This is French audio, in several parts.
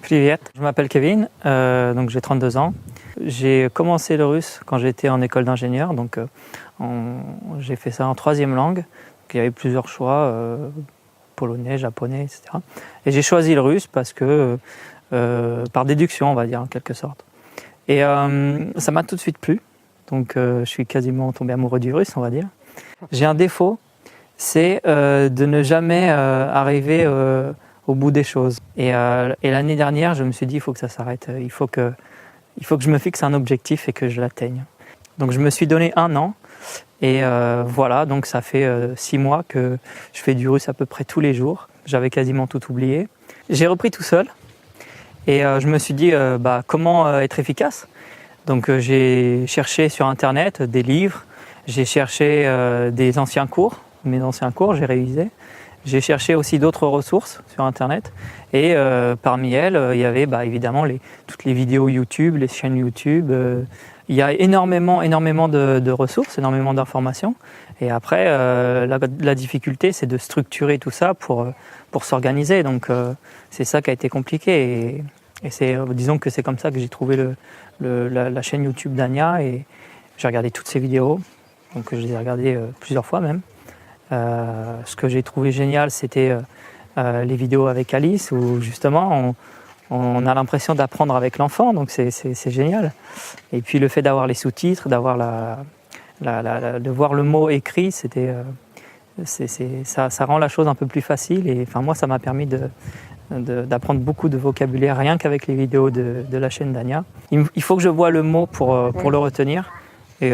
Привет, je m'appelle Kevin, donc j'ai 32 ans. J'ai commencé le russe quand j'étais en école d'ingénieur, donc j'ai fait ça en troisième langue. Donc, il y avait plusieurs choix, polonais, japonais, etc. Et j'ai choisi le russe parce que, par déduction, on va dire en quelque sorte. Et ça m'a tout de suite plu, donc je suis quasiment tombé amoureux du russe, on va dire. J'ai un défaut, c'est de ne jamais arriver au bout des choses. Et l'année dernière, je me suis dit, il faut que ça s'arrête. Il faut que je me fixe un objectif et que je l'atteigne. Donc je me suis donné 1 an. Et voilà, donc ça fait 6 mois que je fais du russe à peu près tous les jours. J'avais quasiment tout oublié. J'ai repris tout seul. Et je me suis dit, comment être efficace ? Donc j'ai cherché sur Internet des livres. J'ai cherché des anciens cours. Mes anciens cours, j'ai révisé. J'ai cherché aussi d'autres ressources sur Internet et parmi elles, il y avait évidemment toutes les vidéos YouTube, les chaînes YouTube. Il y a énormément de ressources, énormément d'informations. Et après, la difficulté, c'est de structurer tout ça pour s'organiser. Donc c'est ça qui a été compliqué. Et disons que c'est comme ça que j'ai trouvé la chaîne YouTube d'Ania et j'ai regardé toutes ces vidéos. Donc je les ai regardées plusieurs fois même. Ce que j'ai trouvé génial, c'était les vidéos avec Alice où justement on a l'impression d'apprendre avec l'enfant, donc c'est génial. Et puis le fait d'avoir les sous-titres, d'avoir de voir le mot écrit, ça rend la chose un peu plus facile. Et enfin moi, ça m'a permis d'apprendre beaucoup de vocabulaire rien qu'avec les vidéos de la chaîne d'Ania. Il faut que je voie le mot pour le retenir. Et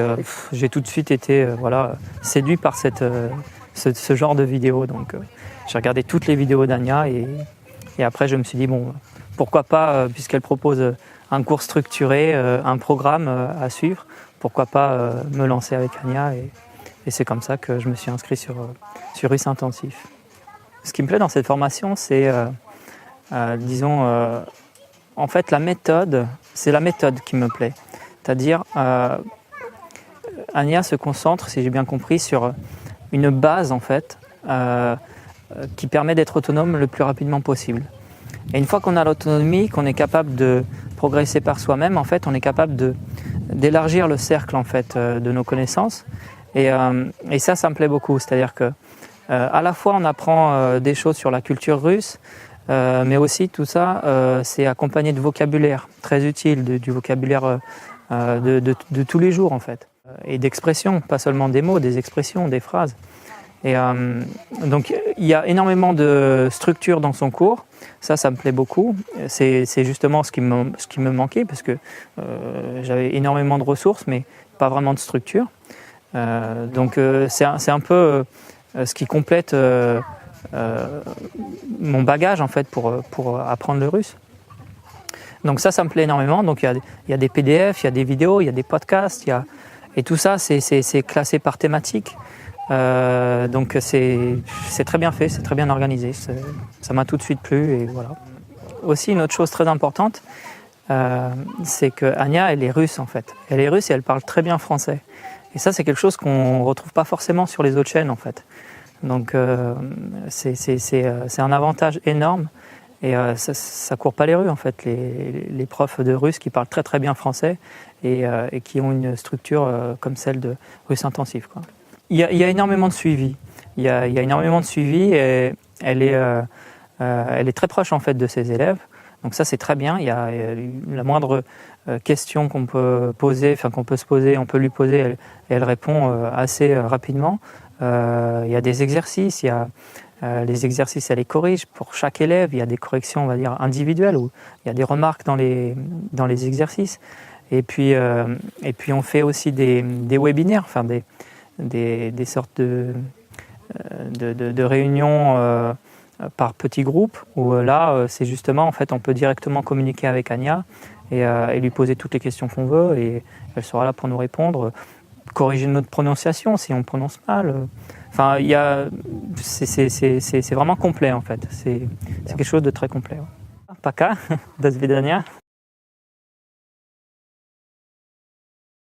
j'ai tout de suite été séduit par ce genre de vidéos. Donc j'ai regardé toutes les vidéos d'Ania et après je me suis dit pourquoi pas, puisqu'elle propose un cours structuré, un programme à suivre, pourquoi pas me lancer avec Ania et c'est comme ça que je me suis inscrit sur Russe Intensif. Ce qui me plaît dans cette formation, c'est en fait c'est la méthode qui me plaît. C'est-à-dire Ania se concentre, si j'ai bien compris, sur une base en fait qui permet d'être autonome le plus rapidement possible. Et une fois qu'on a l'autonomie, qu'on est capable de progresser par soi-même, en fait, on est capable d'élargir le cercle en fait de nos connaissances. Et ça me plaît beaucoup. C'est-à-dire que à la fois on apprend des choses sur la culture russe, mais aussi tout ça c'est accompagné de vocabulaire très utile, du vocabulaire de tous les jours en fait. Et d'expressions, pas seulement des mots, des expressions, des phrases. Et donc il y a énormément de structure dans son cours, ça me plaît beaucoup. C'est justement ce qui me manquait parce que j'avais énormément de ressources mais pas vraiment de structure. Donc c'est un peu ce qui complète mon bagage en fait pour apprendre le russe. Donc ça me plaît énormément. Donc il y a des PDF, il y a des vidéos, il y a des podcasts, et tout ça, c'est classé par thématique. Donc c'est très bien fait, c'est très bien organisé. Ça m'a tout de suite plu et voilà. Aussi, une autre chose très importante, c'est que Ania, elle est russe en fait. Elle est russe et elle parle très bien français. Et ça, c'est quelque chose qu'on ne retrouve pas forcément sur les autres chaînes en fait. Donc c'est un avantage énorme. Et ça court pas les rues en fait, les profs de russe qui parlent très très bien français et qui ont une structure comme celle de Russe Intensif, quoi. Il y a énormément de suivi. Il y a énormément de suivi et elle est très proche en fait de ses élèves. Donc ça c'est très bien. Il y a la moindre question qu'on peut se poser, on peut lui poser, et elle répond assez rapidement. Il y a des exercices, les exercices, elle les corrige pour chaque élève. Il y a des corrections, on va dire, individuelles, où il y a des remarques dans les exercices. Et puis on fait aussi des webinaires, enfin des sortes de réunions par petits groupes, où là, c'est justement, en fait, on peut directement communiquer avec Ania et lui poser toutes les questions qu'on veut, et elle sera là pour nous répondre, corriger notre prononciation si on prononce mal. Enfin, c'est vraiment complet en fait. C'est quelque chose de très complet. Пока, до свидания.